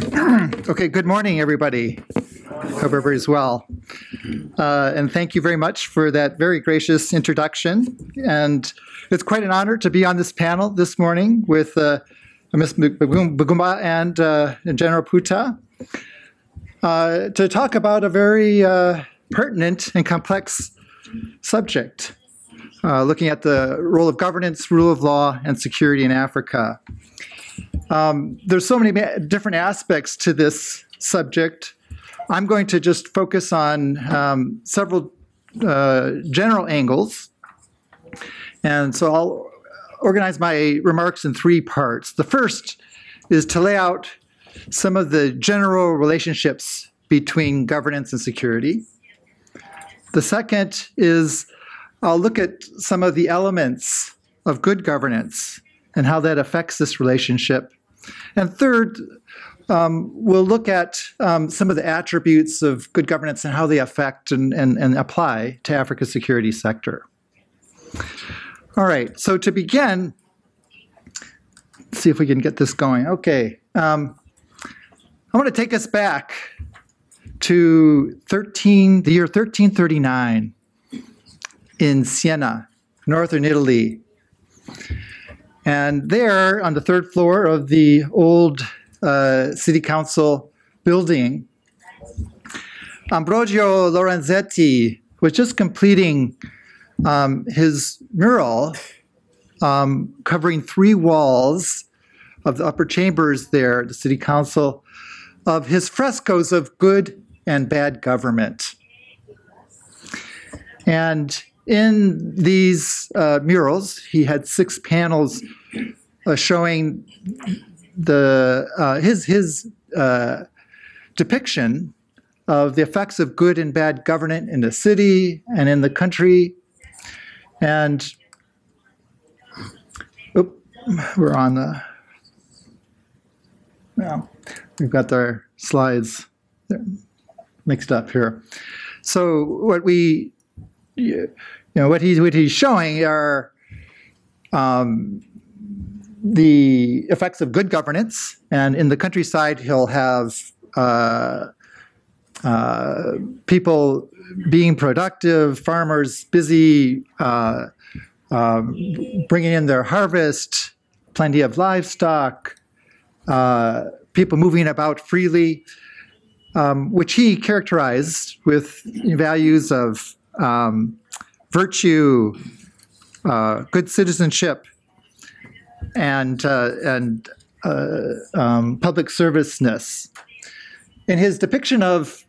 Okay, good morning, everybody. Hope everybody's well. And thank you very much for that very gracious introduction. And it's quite an honor to be on this panel this morning with Ms. Bagumba and General Puta to talk about a very pertinent and complex subject, looking at the role of governance, rule of law, and security in Africa. There's so many different aspects to this subject. I'm going to just focus on several general angles. And so I'll organize my remarks in three parts. The first is to lay out some of the general relationships between governance and security. The second is I'll look at some of the elements of good governance and how that affects this relationship. And third, we'll look at some of the attributes of good governance and how they affect and apply to Africa's security sector. All right, so to begin, let's see if we can get this going. Okay, I want to take us back to the year 1339 in Siena, northern Italy. And there, on the third floor of the old city council building, Ambrogio Lorenzetti was just completing his mural covering three walls of the upper chambers there, the city council, of his frescoes of good and bad government. And in these murals, he had 6 panels showing his depiction of the effects of good and bad governance in the city and in the country. And we're on the, well, we've got our slides mixed up here. So what he's showing are the effects of good governance, and in the countryside he'll have people being productive, farmers busy bringing in their harvest, plenty of livestock, people moving about freely, which he characterized with values of virtue, good citizenship, and public serviceness. In his depiction of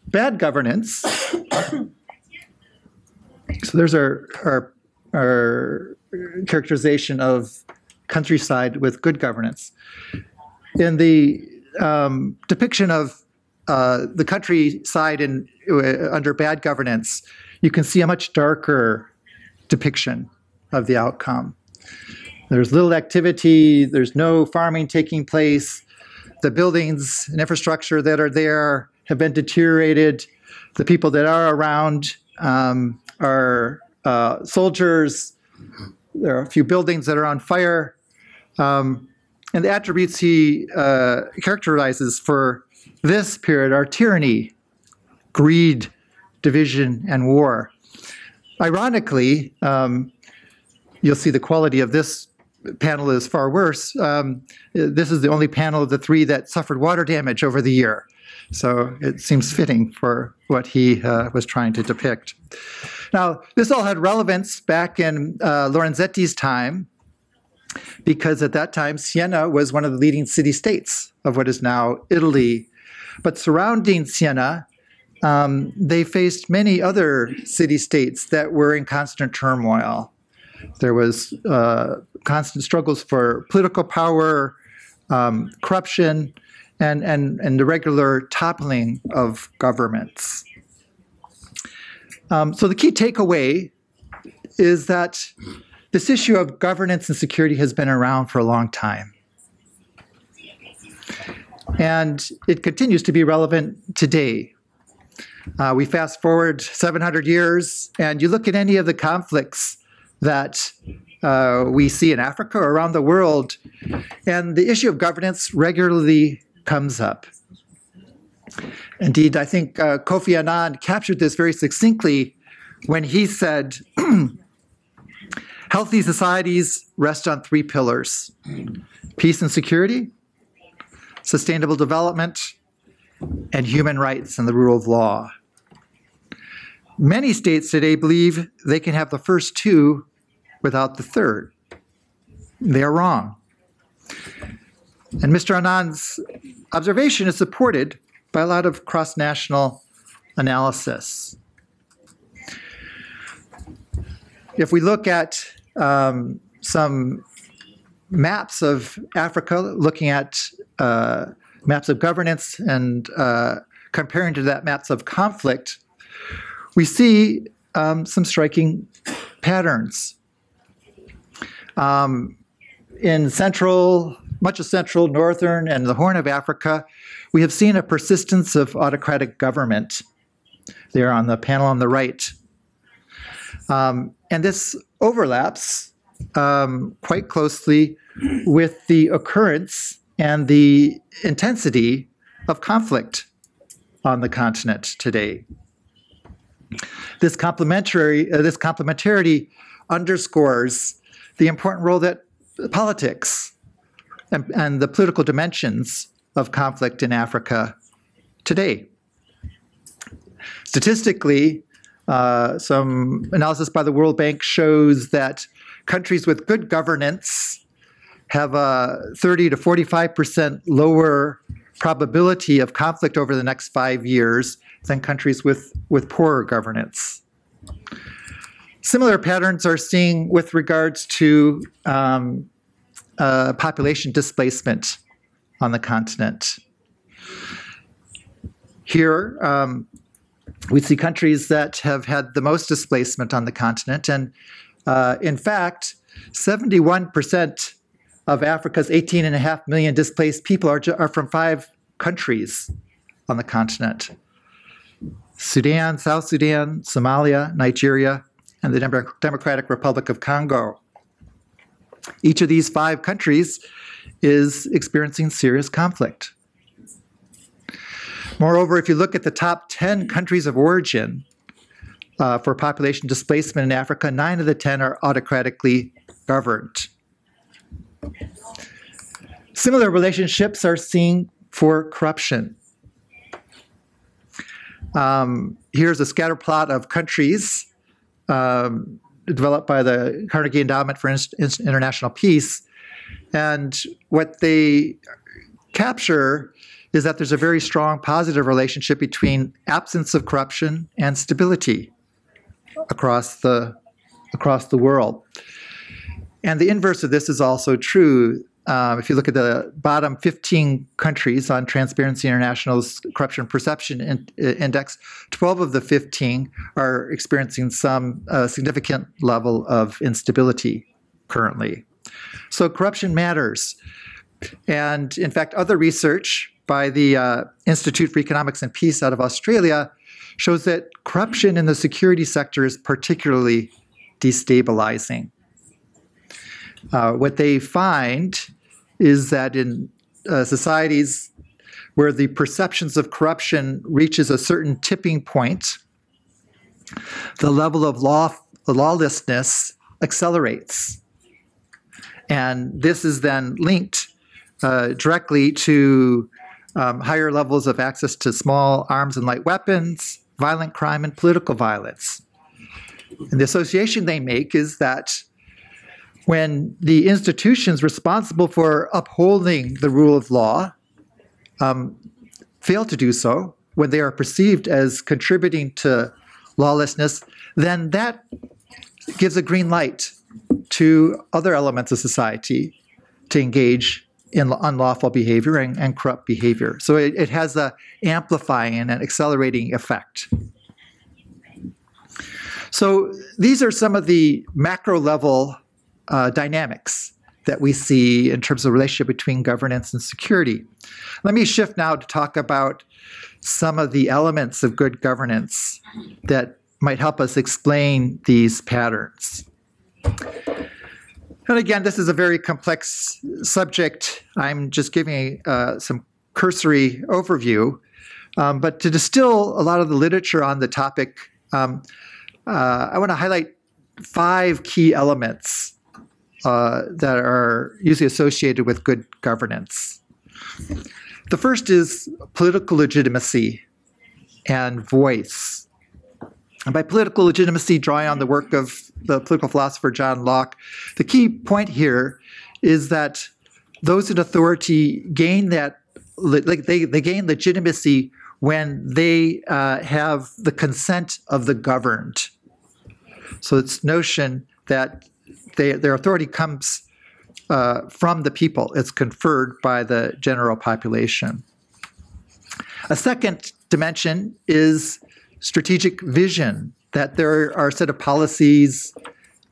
bad governance, so there's our characterization of countryside with good governance. In the depiction of the countryside under bad governance, you can see a much darker depiction of the outcome. There's little activity, there's no farming taking place, the buildings and infrastructure that are there have been deteriorated, the people that are around are soldiers, there are a few buildings that are on fire, and the attributes he characterizes for this period are tyranny, greed, division, and war. Ironically, you'll see the quality of this panel is far worse. This is the only panel of the 3 that suffered water damage over the year. So it seems fitting for what he was trying to depict. Now, this all had relevance back in Lorenzetti's time, because at that time, Siena was one of the leading city-states of what is now Italy. But surrounding Siena, they faced many other city-states that were in constant turmoil. There was constant struggles for political power, corruption, and the regular toppling of governments. So the key takeaway is that this issue of governance and security has been around for a long time. And it continues to be relevant today. We fast forward 700 years, and you look at any of the conflicts that we see in Africa or around the world, and the issue of governance regularly comes up. Indeed, I think Kofi Annan captured this very succinctly when he said, healthy societies rest on three pillars: peace and security, sustainable development, and human rights and the rule of law. Many states today believe they can have the first two without the third. They are wrong. And Mr. Annan's observation is supported by a lot of cross-national analysis. If we look at some maps of Africa, looking at maps of governance and comparing to that maps of conflict, we see some striking patterns. In much of central, northern, and the Horn of Africa, we have seen a persistence of autocratic government. There on the panel on the right. And this overlaps quite closely with the occurrence and the intensity of conflict on the continent today. This complementarity underscores the important role that politics and the political dimensions of conflict in Africa today. Statistically, some analysis by the World Bank shows that countries with good governance have a 30 to 45% lower probability of conflict over the next 5 years than countries with poorer governance. Similar patterns are seen with regards to population displacement on the continent. Here, we see countries that have had the most displacement on the continent, and in fact, 71% of Africa's 18.5 million displaced people are from 5 countries on the continent: Sudan, South Sudan, Somalia, Nigeria, and the Democratic Republic of Congo. Each of these 5 countries is experiencing serious conflict. Moreover, if you look at the top 10 countries of origin for population displacement in Africa, 9 of the 10 are autocratically governed. Similar relationships are seen for corruption. Here's a scatter plot of countries developed by the Carnegie Endowment for International Peace. And what they capture is that there's a very strong positive relationship between absence of corruption and stability across the world. And the inverse of this is also true. If you look at the bottom 15 countries on Transparency International's Corruption Perception Index, 12 of the 15 are experiencing some significant level of instability currently. So corruption matters. And in fact, other research by the Institute for Economics and Peace out of Australia shows that corruption in the security sector is particularly destabilizing. What they find is that in societies where the perceptions of corruption reaches a certain tipping point, the level of lawlessness accelerates. And this is then linked directly to higher levels of access to small arms and light weapons, violent crime, and political violence. And the association they make is that when the institutions responsible for upholding the rule of law fail to do so, when they are perceived as contributing to lawlessness, then that gives a green light to other elements of society to engage in unlawful behavior and corrupt behavior. So it has an amplifying and an accelerating effect. So these are some of the macro level dynamics that we see in terms of the relationship between governance and security. Let me shift now to talk about some of the elements of good governance that might help us explain these patterns. And again, this is a very complex subject. I'm just giving some cursory overview. But to distill a lot of the literature on the topic, I want to highlight 5 key elements that are usually associated with good governance. The first is political legitimacy and voice. And by political legitimacy, drawing on the work of the political philosopher John Locke, the key point here is that those in authority gain they gain legitimacy when they have the consent of the governed. So it's notion that their authority comes from the people. It's conferred by the general population. A second dimension is strategic vision, that there are a set of policies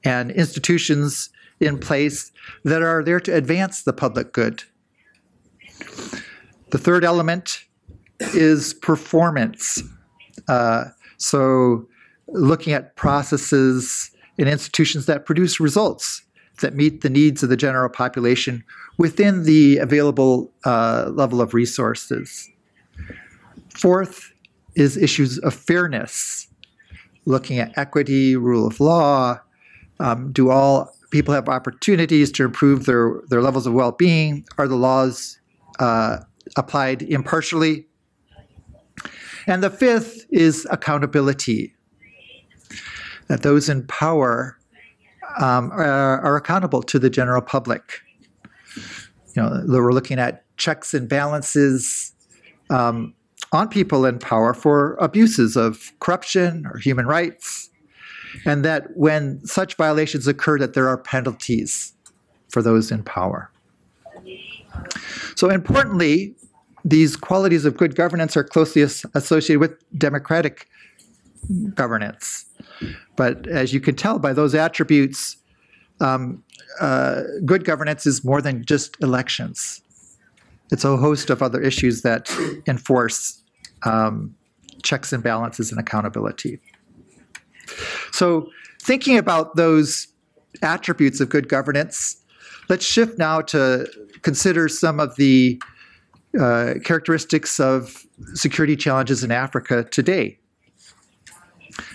and institutions in place that are there to advance the public good. The third element is performance. So looking at processes and institutions that produce results that meet the needs of the general population within the available level of resources. Fourth is issues of fairness, looking at equity, rule of law. Do all people have opportunities to improve their levels of well-being? Are the laws applied impartially? And the fifth is accountability, that those in power are accountable to the general public. We're looking at checks and balances on people in power for abuses of corruption or human rights, and that when such violations occur, that there are penalties for those in power. So importantly, these qualities of good governance are closely associated with democratic governance. But as you can tell by those attributes, good governance is more than just elections. It's a host of other issues that enforce checks and balances and accountability. So thinking about those attributes of good governance, let's shift now to consider some of the characteristics of security challenges in Africa today.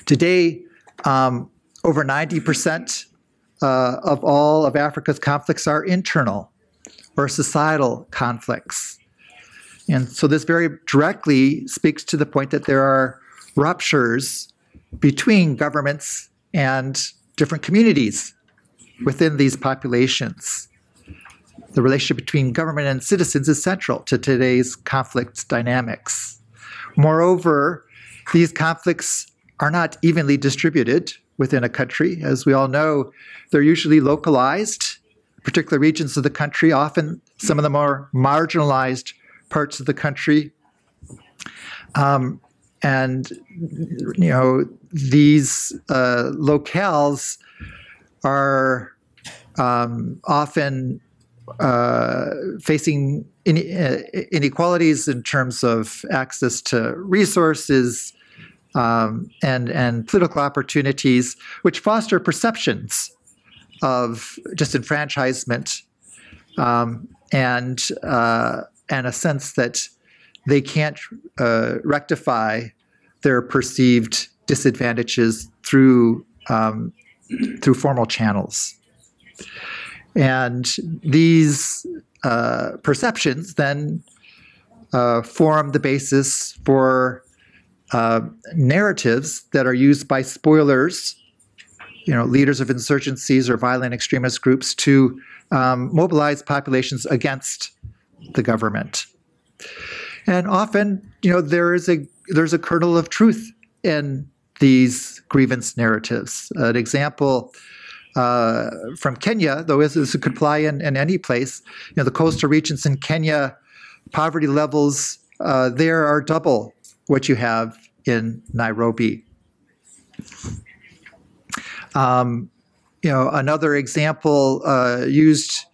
Today, over 90% of all of Africa's conflicts are internal or societal conflicts. And so this very directly speaks to the point that there are ruptures between governments and different communities within these populations. The relationship between government and citizens is central to today's conflict dynamics. Moreover, these conflicts are not evenly distributed within a country. As we all know, they're usually localized, particular regions of the country, often some of the more marginalized parts of the country. These locales are often facing inequalities in terms of access to resources and political opportunities, which foster perceptions of disenfranchisement and a sense that they can't rectify their perceived disadvantages through formal channels. And these perceptions then form the basis for narratives that are used by spoilers, leaders of insurgencies or violent extremist groups to mobilize populations against the government. And often, there's a kernel of truth in these grievance narratives. An example from Kenya, though this could apply in any place, the coastal regions in Kenya, poverty levels there are double what you have in Nairobi. Another example used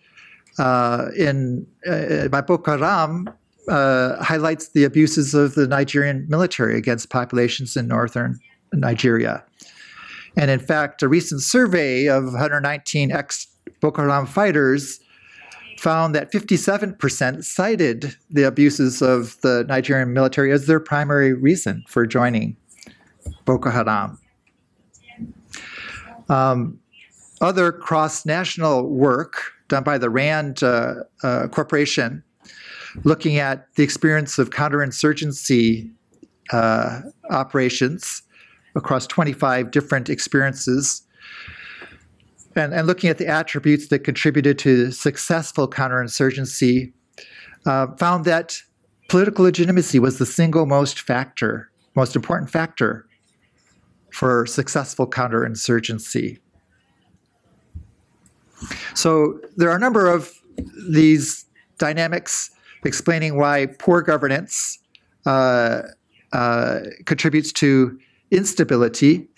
by Boko Haram highlights the abuses of the Nigerian military against populations in northern Nigeria. And in fact, a recent survey of 119 Boko Haram fighters found that 57% cited the abuses of the Nigerian military as their primary reason for joining Boko Haram. Other cross-national work done by the RAND Corporation, looking at the experience of counterinsurgency operations across 25 different experiences, and looking at the attributes that contributed to successful counterinsurgency, found that political legitimacy was the single most important factor for successful counterinsurgency. So there are a number of these dynamics explaining why poor governance contributes to instability.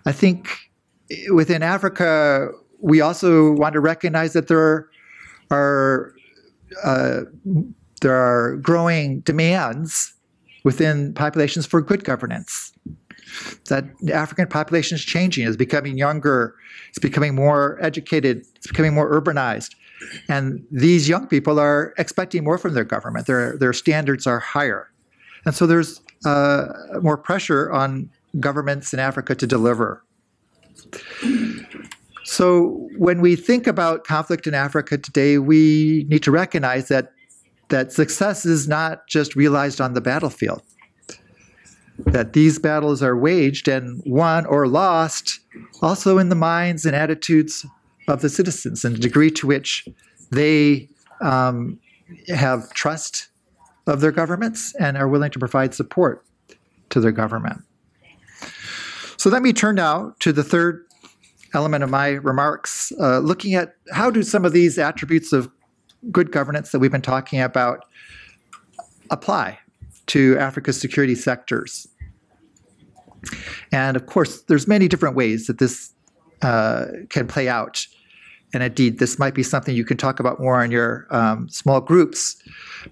I think within Africa, we also want to recognize that there are growing demands within populations for good governance. That the African population is changing, is becoming younger, it's becoming more educated, it's becoming more urbanized. And these young people are expecting more from their government. Their standards are higher. And so there's more pressure on governments in Africa to deliver. So when we think about conflict in Africa today, we need to recognize that success is not just realized on the battlefield. That these battles are waged and won or lost also in the minds and attitudes of the citizens, and the degree to which they have trust of their governments and are willing to provide support to their government. So let me turn now to the third element of my remarks, looking at how do some of these attributes of good governance that we've been talking about apply to Africa's security sectors. And of course, there's many different ways that this can play out. And indeed, this might be something you can talk about more in your small groups.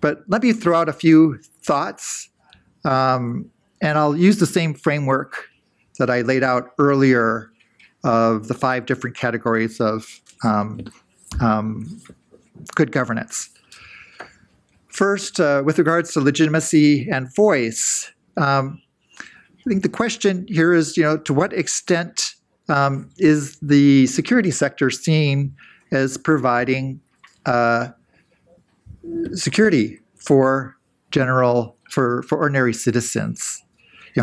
But let me throw out a few thoughts, and I'll use the same framework that I laid out earlier of the 5 different categories of good governance. First, with regards to legitimacy and voice, I think the question here is, to what extent is the security sector seen as providing security for ordinary citizens?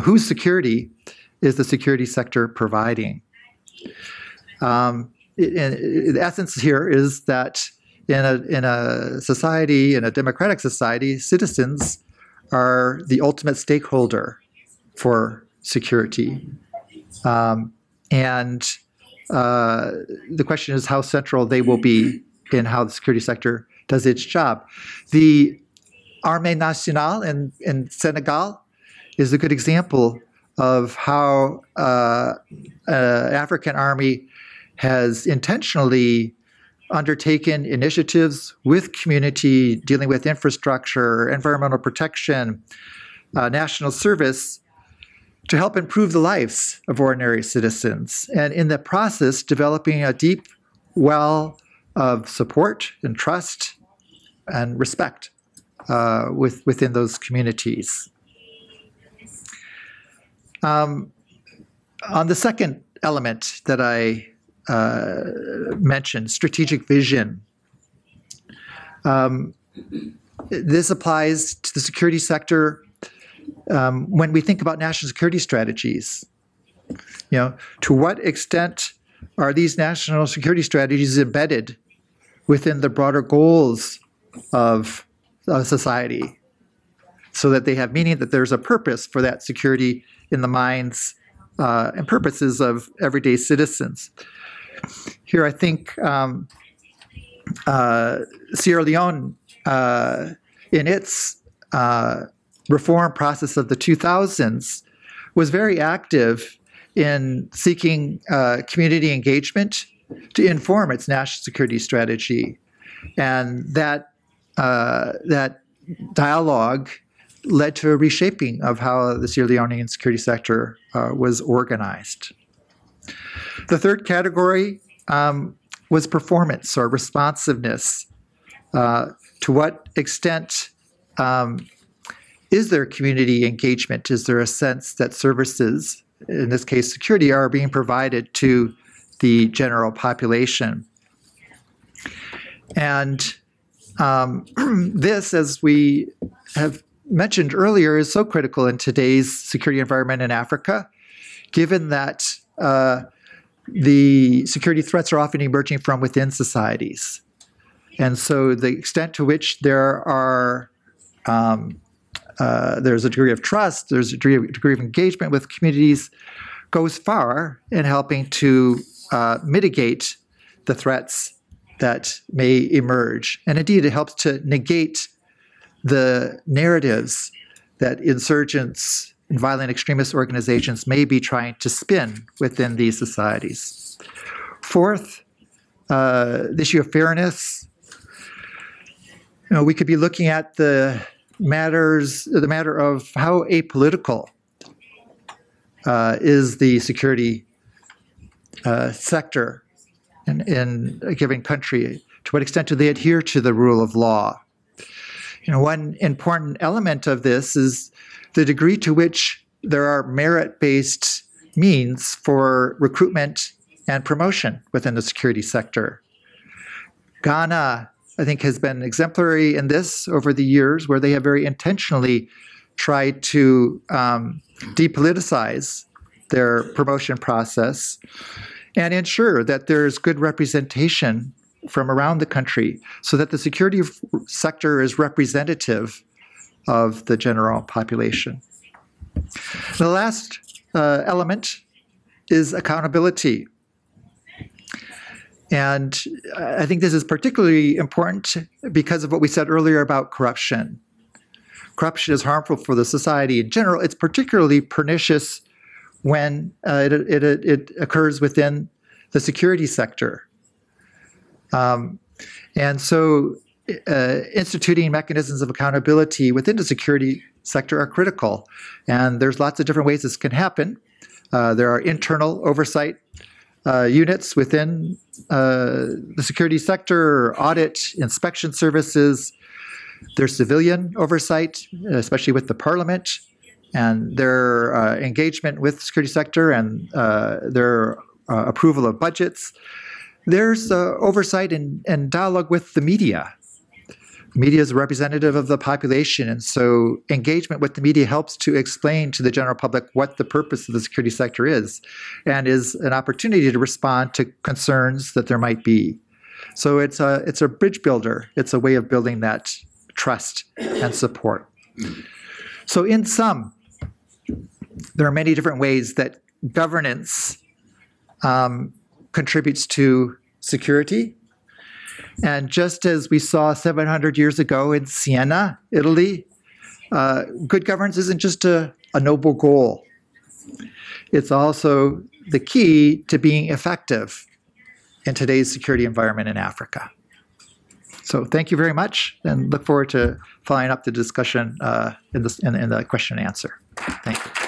Whose security is the security sector providing? The essence here is that in a society, in a democratic society, citizens are the ultimate stakeholder for security. And the question is how central they will be in how the security sector does its job. The Armée Nationale in Senegal is a good example of how an African army has intentionally undertaken initiatives with community, dealing with infrastructure, environmental protection, national service, to help improve the lives of ordinary citizens, and in the process, developing a deep well of support and trust and respect within those communities. On the second element that I mentioned, strategic vision, this applies to the security sector when we think about national security strategies. To what extent are these national security strategies embedded within the broader goals of society, so that they have meaning, that there's a purpose for that security in the minds and purposes of everyday citizens. Here, I think Sierra Leone, in its reform process of the 2000s, was very active in seeking community engagement to inform its national security strategy. And that dialogue led to a reshaping of how the Sierra Leonean security sector was organized. The third category was performance or responsiveness? To what extent is there community engagement? Is there a sense that services, in this case security, are being provided to the general population? And this, as we have mentioned earlier, is so critical in today's security environment in Africa, given that the security threats are often emerging from within societies. And so the extent to which there's a degree of trust, there's a degree of engagement with communities, goes far in helping to mitigate the threats that may emerge. And indeed, it helps to negate the narratives that insurgents and violent extremist organizations may be trying to spin within these societies. Fourth, the issue of fairness. We could be looking at the matter of how apolitical is the security sector in a given country. To what extent do they adhere to the rule of law? One important element of this is the degree to which there are merit-based means for recruitment and promotion within the security sector. Ghana, I think, has been exemplary in this over the years, where they have very intentionally tried to depoliticize their promotion process and ensure that there's good representation from around the country so that the security sector is representative of the general population. The last element is accountability. And I think this is particularly important because of what we said earlier about corruption. Corruption is harmful for the society in general. It's particularly pernicious when it occurs within the security sector. And so instituting mechanisms of accountability within the security sector are critical. And there's lots of different ways this can happen. There are internal oversight units within the security sector, audit, inspection services. There's civilian oversight, especially with the parliament, and their engagement with the security sector and their approval of budgets. There's oversight and dialogue with the media. Media is a representative of the population, and so engagement with the media helps to explain to the general public what the purpose of the security sector is, and is an opportunity to respond to concerns that there might be. So it's a bridge builder. It's a way of building that trust and support. So in sum, there are many different ways that governance contributes to security. And just as we saw 700 years ago in Siena, Italy, good governance isn't just a noble goal. It's also the key to being effective in today's security environment in Africa. So thank you very much, and look forward to following up the discussion in the question and answer. Thank you.